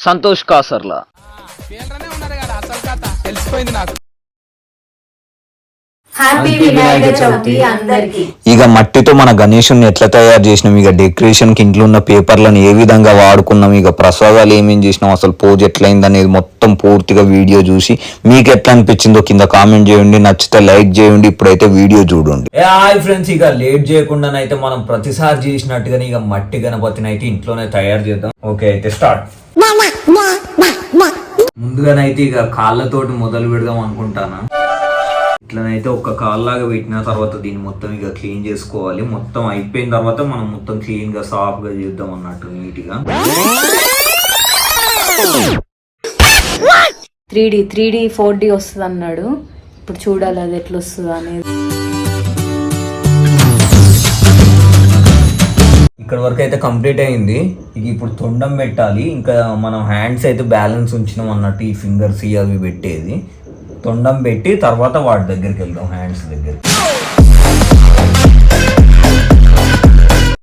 Santosh కాసర్లా. Happy Vinayaka Chavithi అందరికి. ఇక మట్టితో మన గణేశుని ఎట్లా తయారు చేసినాం, ఇక డెకరేషన్ కి ఇంట్లో ఉన్న పేపర్లను ఏ విధంగా వాడుకున్నాం, ఇక ప్రసాదాలు ఏమేం చేసినాం, అసలు పూజ ఎట్లయింది అనేది మొత్తం పూర్తిగా వీడియో చూసి మీకు ఎట్లా అనిపించిందో కింద కామెంట్ చేయండి, నచ్చితే లైక్ చేయండి. ఇప్పుడైతే వీడియో చూడండి. హాయ్ ఫ్రెండ్స్, ఇక లేట్ చేయకుండానైతే మనం ప్రతిసారి చేసినట్టుగానే ఇక మట్టి గణపతిని అయితే ఇంట్లోనే తయారు చేద్దాం. ఓకే అయితే స్టార్ట్. ముందుగానైతే ఇక కాళ్ళతోటి మొదలు పెడదాం అనుకుంటాను. ఇట్లనైతే ఒక కాల్లాగా పెట్టిన తర్వాత దీన్ని మొత్తం ఇక క్లీన్ చేసుకోవాలి. మొత్తం అయిపోయిన తర్వాత మనం మొత్తం క్లీన్ గా సాఫ్ గా చేద్దాం అన్నట్టు నీట్ గా. 3D 4D వస్తుంది అన్నాడు. ఇప్పుడు చూడాలి అది ఎట్లా వస్తుంది అనేది. ఇక్కడ వరకు అయితే కంప్లీట్ అయింది. ఇక ఇప్పుడు తొండం పెట్టాలి. ఇంకా మనం హ్యాండ్స్ అయితే బ్యాలెన్స్ ఉంచినాం అన్నట్టు, ఈ ఫింగర్స్ అవి పెట్టేది. తొండం పెట్టి తర్వాత వాటి దగ్గరికి వెళ్దాం, హ్యాండ్స్ దగ్గరికి.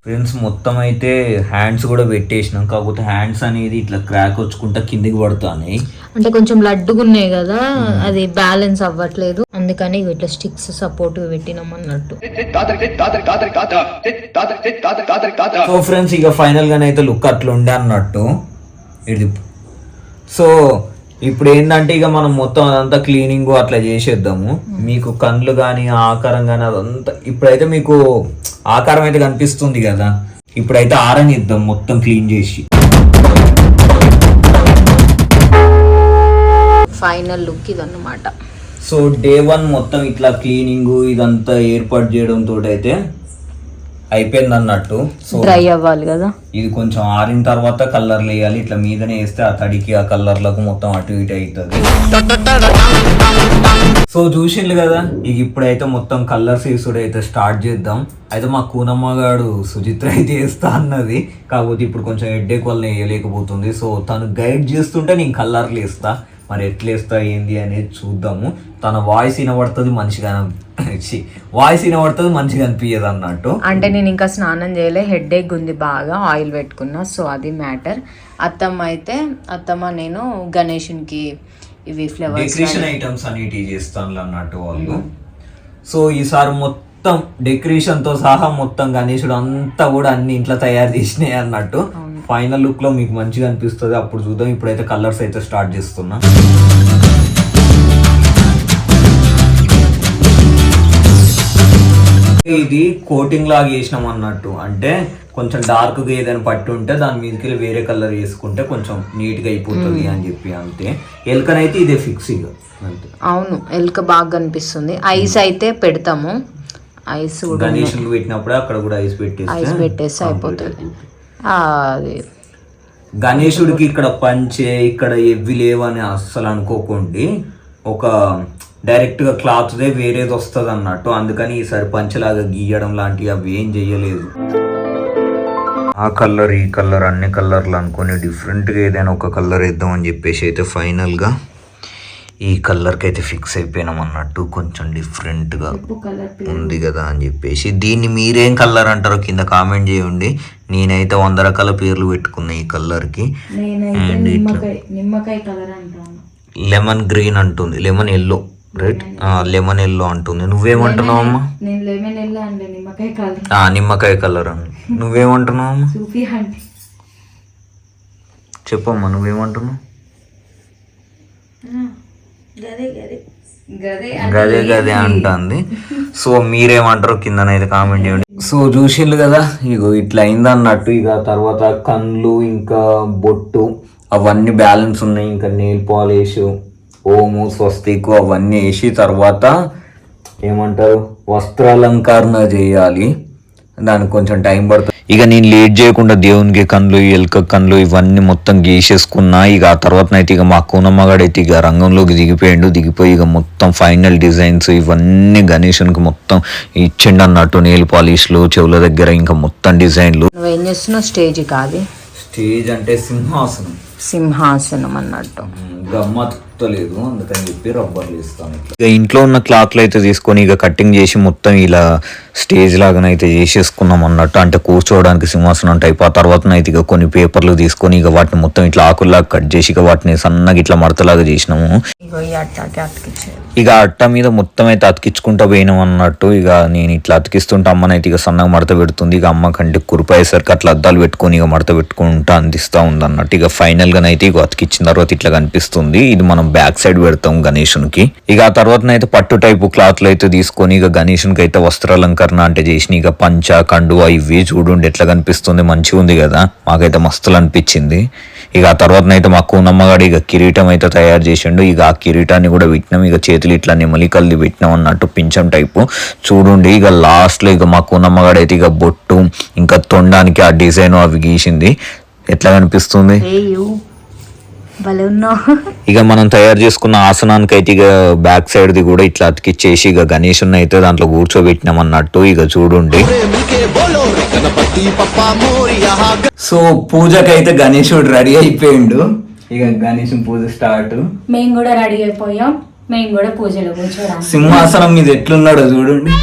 ఫ్రెండ్స్ మొత్తం అయితే హ్యాండ్స్ కూడా పెట్టేసినాం. కాకపోతే హ్యాండ్స్ అనేది ఇట్లా క్రాక్ వచ్చుకుంటా కిందికి పడుతున్నాయి. అంటే కొంచెం లడ్డుగా ఉన్నాయి కదా, అది బ్యాలెన్స్ అవ్వట్లేదు. అందుకని ఇట్లా స్టిక్స్ సపోర్ట్ పెట్టినాం అన్నట్టు. సో ఫ్రెండ్స్ ఇక ఫైనల్ గానైతే లుక్ అట్లా ఉండే అన్నట్టు ఇది. సో ఇప్పుడు ఏంటంటే ఇక మనం మొత్తం అదంతా క్లీనింగ్ అట్లా చేసేద్దాము. మీకు కళ్ళు కానీ ఆకారం కానీ అదంతా ఇప్పుడైతే మీకు ఆకారం అయితే కనిపిస్తుంది కదా. ఇప్పుడైతే ఆరనిద్దాం మొత్తం క్లీన్ చేసి. ఫైనల్ లుక్ ఇదన్నమాట. సో డే 1 మొత్తం ఇట్లా క్లీనింగ్ ఇదంతా ఏర్పాటు చేయడం తోటి అయితే అయిపోయింది అన్నట్టు. సో డ్రై అవ్వాలి కదా. ఇది కొంచెం ఆరిన తర్వాత కలర్లు వేయాలి. ఇట్లా మీదనే వేస్తే ఆ తడికి ఆ కలర్లకు మొత్తం అటు ఇటు అవుతుంది. సో చూసిండ్రు కదా, ఇక ఇప్పుడైతే మొత్తం కలర్స్ వేసుడు అయితే స్టార్ట్ చేద్దాం. అయితే మా కూనమ్మగాడు సుచిత్ర అయితే వేస్తా అన్నది. కాకపోతే ఇప్పుడు కొంచెం హెడ్ఏక్ వల్ల వేయలేకపోతుంది. సో తను గైడ్ చేస్తుంటే నేను కలర్లు వేస్తా. మరి ఎట్లా వేస్తా ఏంది అనేది చూద్దాము. తన వాయిస్ వినబడుతుంది, మంచిగా మంచిగా అనిపించదు అన్నట్టు. అంటే నేను ఇంకా స్నానం చేయలే, హెడ్ఏక్ ఉంది బాగా, ఆయిల్ పెట్టుకున్నా. సో అది మ్యాటర్. అత్తమ్మ నేను గణేషునికి ఇవి ఫ్లవర్స్ డెకరేషన్ ఐటమ్స్ అనేటివి చేస్తాను అన్నట్టు వాళ్ళు. సో ఈసారి మొత్తం డెకరేషన్ తో సహా మొత్తం గణేశుడు అంతా కూడా అన్ని ఇంట్లో తయారు చేసినాయి అన్నట్టు. ఫైనల్ లుక్ లో మీకు మంచిగా అనిపిస్తుంది, అప్పుడు చూద్దాం. ఇప్పుడైతే కలర్స్ అయితే స్టార్ట్ చేస్తున్నా. ఇది కోటింగ్ లాగా వేసినాం అన్నట్టు. అంటే కొంచెం డార్క్ గా ఏదైనా పట్టి ఉంటే దాని మీదకి వేరే కలర్ వేసుకుంటే కొంచెం నీట్ గా అయిపోతుంది అని చెప్పి. అంతే. ఎల్కనైతే ఇదే ఫిక్స్ ఇక అంతే. అవును, ఎల్క బాగా కనిపిస్తుంది. ఐస్ అయితే పెడతాము. ఐస్ గణేషులు పెట్టినప్పుడే అక్కడ కూడా ఐస్ పెట్టేస్తే అయిపోతుంది. గణేశుడికి ఇక్కడ పంచే ఇక్కడ ఎవ్వి లేవని అస్సలు అనుకోకండి. ఒక డైరెక్ట్ గా క్లాత్ దే వేరేది వస్తుంది అన్నట్టు. అందుకని ఈసారి పంచలాగా గీయడం లాంటివి అవి ఏం చెయ్యలేదు. ఆ కలర్ ఈ కలర్ అన్ని కలర్లు అనుకొని డిఫరెంట్ గా ఏదైనా ఒక కలర్ వేద్దాం అని చెప్పేసి అయితే ఫైనల్ గా ఈ కలర్కి అయితే ఫిక్స్ అయిపోయినాం అన్నట్టు. కొంచెం డిఫరెంట్గా ఉంది కదా అని చెప్పేసి. దీన్ని మీరేం కలర్ అంటారో కింద కామెంట్ చేయండి. నేనైతే 100 రకాల పేర్లు పెట్టుకున్నా ఈ కలర్కి. లెమన్ గ్రీన్ అంటుంది, lemon yellow, right? Lemon yellow అంటుంది. నువ్వేమంటున్నావు అమ్మా? నిమ్మకాయ కలర్ అని. నువ్వేమంటున్నావు అమ్మా? చెప్పమ్మా, నువ్వేమంటున్నావు? గదే అంటుంది. సో మీరేమంటారో కిందనైతే కామెంట్ చేయండి. సో చూసిండ్రు కదా, ఇగో ఇట్లా అయింది అన్నట్టు. ఇక తర్వాత కళ్ళు ఇంకా బొట్టు అవన్నీ బ్యాలెన్స్ ఉన్నాయి. ఇంకా నెయిల్ పాలిష్, ఓము, స్వస్తికు అవన్నీ వేసి తర్వాత ఏమంటారు వస్త్రాలంకరణ చేయాలి. దానికి కొంచెం టైం పడుతుంది. ఇక నేను లేట్ చేయకుండా దేవునికి కళ్ళు, ఎలుక కళ్ళు ఇవన్నీ మొత్తం గీసేసుకున్నా. ఇక ఆ తర్వాత అయితే ఇక మా కూనమ్మగాడైతే ఇక రంగంలోకి దిగిపోయి ఇక మొత్తం ఫైనల్ డిజైన్స్ ఇవన్నీ గణేశునికి మొత్తం ఇచ్చిండు అన్నట్టు. నెయిల్ పాలిష్లు, చెవుల దగ్గర ఇంకా మొత్తం డిజైన్లు. నువ్వేం చేస్తున్నావు? స్టేజ్ కాదు స్టేజ్ అంటే సింహాసనం అన్నట్టు. గమ్మత్తలేదు, అందుకని చెప్పి రబ్బర్లు ఇస్తాను. ఇక ఇంట్లో ఉన్న క్లాత్లు అయితే తీసుకొని ఇక కటింగ్ చేసి మొత్తం ఇలా స్టేజ్ లాగానైతే చేసేసుకున్నాం అన్నట్టు, అంటే కూర్చోవడానికి సింహాసనం టైప్. ఆ తర్వాత అయితే ఇక కొన్ని పేపర్లు తీసుకొని ఇక వాటిని మొత్తం ఇట్లా ఆకుల్లాగా కట్ చేసి ఇక వాటిని సన్నగా ఇట్లా మడతలాగా చేసినాము. ఇక అట్ట మీద మొత్తం అయితే అతికించుకుంటా పోయినాం అన్నట్టు. ఇక నేను ఇట్లా అతికిస్తుంటే అమ్మనైతే ఇక సన్నగా మడత పెడుతుంది. ఇక అమ్మ కంటే కురిపోయేసరికి అట్లా అద్దాలు పెట్టుకొని ఇక మడత పెట్టుకుంటా అందిస్తూ ఉంది అన్నట్టు. ఇక ఫైనల్ గా అయితే ఇక అతికిచ్చిన తర్వాత ఇట్లా కనిపిస్తుంది. ఇది మనం బ్యాక్ సైడ్ పెడతాం గణేశునికి. ఇక ఆ తర్వాత అయితే పట్టు టైపు క్లాత్లు అయితే తీసుకొని ఇక గణేశునికి అయితే వస్త్రాలంకరణ అంటే చేసిన. ఇక పంచ కండువా ఇవి చూడండి ఎట్లా కనిపిస్తుంది, మంచిగా ఉంది కదా, మాకైతే మస్తులు అనిపించింది. ఇక ఆ తర్వాత అయితే మా కూనమ్మగాడు ఇక కిరీటం అయితే తయారు చేసిండు. ఇక ఆ కిరీటాన్ని కూడా పెట్టినాం. ఇక చేతులు ఇట్లా నెమలికల్ది పెట్టినాం అన్నట్టు, పింఛం టైపు చూడండి. ఇక లాస్ట్ లో ఇక మా కూనమ్మగాడు అయితే ఇక బొట్టు ఇంకా తొండానికి ఆ డిజైన్ అవి గీసింది. ఎట్లా కనిపిస్తుంది? ఇక మనం తయారు చేసుకున్న ఆసనానికి అయితే ఇక బ్యాక్ సైడ్ ది కూడా ఇట్లా అతికిచ్చేసి ఇక గణేశుని అయితే దాంట్లో కూర్చోబెట్టినాం అన్నట్టు. ఇక చూడండి. సో పూజకైతే గణేశుడు రెడీ అయిపోయిండు. ఇక గణేశుని పూజ స్టార్ట్. మేము కూడా రెడీ అయిపోయాం, మేము కూడా పూజలో కూర్చోరా. సింహాసనం మీద ఎట్లున్నాడో చూడండి.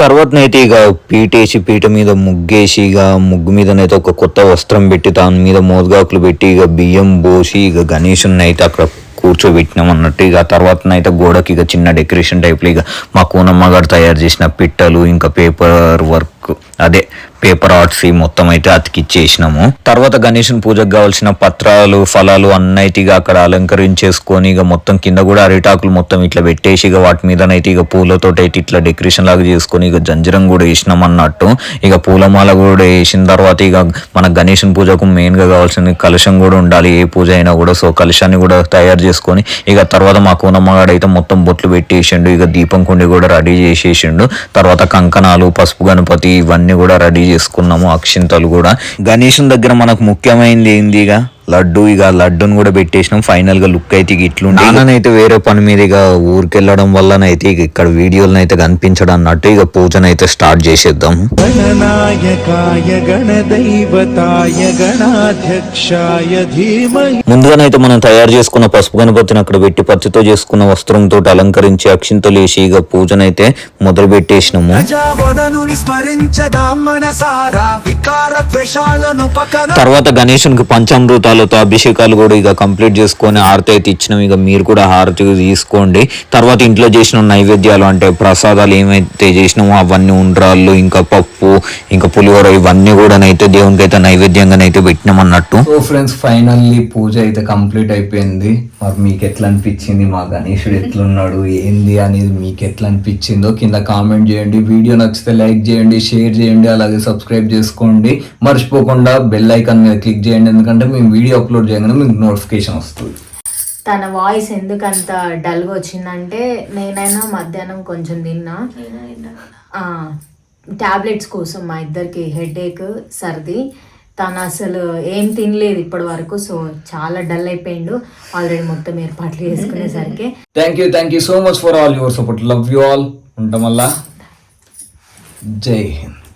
తర్వాతనైతే ఇక పీట మీద ముగ్గేసి ఇక ముగ్గు మీదనైతే ఒక కొత్త వస్త్రం పెట్టి దాని మీద మోదగాకులు పెట్టి ఇక బియ్యం పోసి ఇక గణేశుని అయితే అక్కడ కూర్చోబెట్టినాం అన్నట్టు. ఇక తర్వాతనైతే గోడకి ఇక చిన్న డెకరేషన్ టైప్లో ఇక మా కూనమ్మ గారు తయారు చేసిన పిట్టలు ఇంకా పేపర్ వర్క్, అదే పేపర్ ఆర్ట్స్ మొత్తం అయితే అతికిచ్చేసినాము. తర్వాత గణేశుని పూజకు కావాల్సిన పత్రాలు ఫలాలు అన్నైతే ఇక అక్కడ అలంకరించేసుకొని ఇక మొత్తం కింద కూడా అరిటాకులు మొత్తం ఇట్లా పెట్టేసి ఇక వాటి మీదనైతే ఇక పూలతో అయితే ఇట్లా డెకరేషన్ లాగా చేసుకొని ఇక జంజరం కూడా వేసినాం అన్నట్టు. ఇక పూలమాల కూడా వేసిన తర్వాత ఇక మన గణేశుని పూజకు మెయిన్ గా కావాల్సిన కలశం కూడా ఉండాలి, ఏ పూజ అయినా కూడా. సో కలశాన్ని కూడా తయారు చేసుకొని ఇక తర్వాత మా కూనమ్మగాడు అయితే మొత్తం బొట్లు పెట్టేసిండు. ఇక దీపం కుండి కూడా రెడీ చేసేసిండు. తర్వాత కంకణాలు, పసుపు గణపతి ఇవన్నీ కూడా రెడీ చేసుకున్నాము, అక్షింతలు కూడా. గణేశుని దగ్గర మనకు ముఖ్యమైనది ఏంది, ఇక లడ్డు. ఇక లడ్డును కూడా పెట్టేసినాం. ఫైనల్ గా లుక్ అయితే ఇట్లుండి. నాన్ననైతే వేరే పని మీద ఇక ఊరికెళ్ళడం వల్లనైతే ఇక ఇక్కడ వీడియోలను అయితే కనిపించడం అన్నట్టు ఇక పూజనైతే స్టార్ట్ చేసేద్దాం. ముందుగానైతే మనం తయారు చేసుకున్న పసుపు గణపతిని అక్కడ పెట్టి పచ్చితో చేసుకున్న వస్త్రంతో అలంకరించి అక్షింతలు వేసి ఇక పూజనైతే మొదలు పెట్టేసినాము. తర్వాత గణేశునికి పంచామృతాలతో అభిషేకాలు కూడా ఇక కంప్లీట్ చేసుకొని హారతి అయితే ఇచ్చినాం. ఇక మీరు కూడా హారతి తీసుకోండి. తర్వాత ఇంట్లో చేసిన నైవేద్యాలు అంటే ప్రసాదాలు ఏమైతే చేసినామో అవన్నీ ఉండ్రాళ్ళు ఇంకా పప్పు ఇంకా పులిహోర ఇవన్నీ కూడా అయితే దేవునికి అయితే నైవేద్యంగానైతే పెట్టినాం అన్నట్టు. సో ఫ్రెండ్స్ ఫైనల్లీ పూజ అయితే కంప్లీట్ అయిపోయింది. మరి మీకు ఎట్లా అనిపించింది, మా గణేశుడు ఎట్లున్నాడు ఏంది అనేది మీకు ఎట్లా అనిపించిందో కింద కామెంట్ చేయండి. వీడియో నచ్చితే లైక్ చేయండి, షేర్ చేయండి, అలాగే సబ్స్క్రైబ్ చేసుకోండి. మర్చిపోకుండా బెల్ ఐకాన్ మీద క్లిక్ చేయండి, ఎందుకంటే మేము వీడియో అప్లోడ్ చేయగానే మీకు నోటిఫికేషన్ వస్తుంది. తన వాయిస్ ఎందుకంత డల్గా వచ్చిందంటే నేనైనా మధ్యాహ్నం కొంచెం తిన్నా టాబ్లెట్స్ కోసం, మా ఇద్దరికి హెడేక్ సర్ది. తను అసలు ఏం తినలేదు ఇప్పటి వరకు. సో చాలా డల్ అయిపోయిండు ఆల్రెడీ మొత్తం ఏర్పాట్లు చేసుకునేసరికి. Thank you so much for all your support. Love you all. ఉంటాం వల్ల. జై హింద్.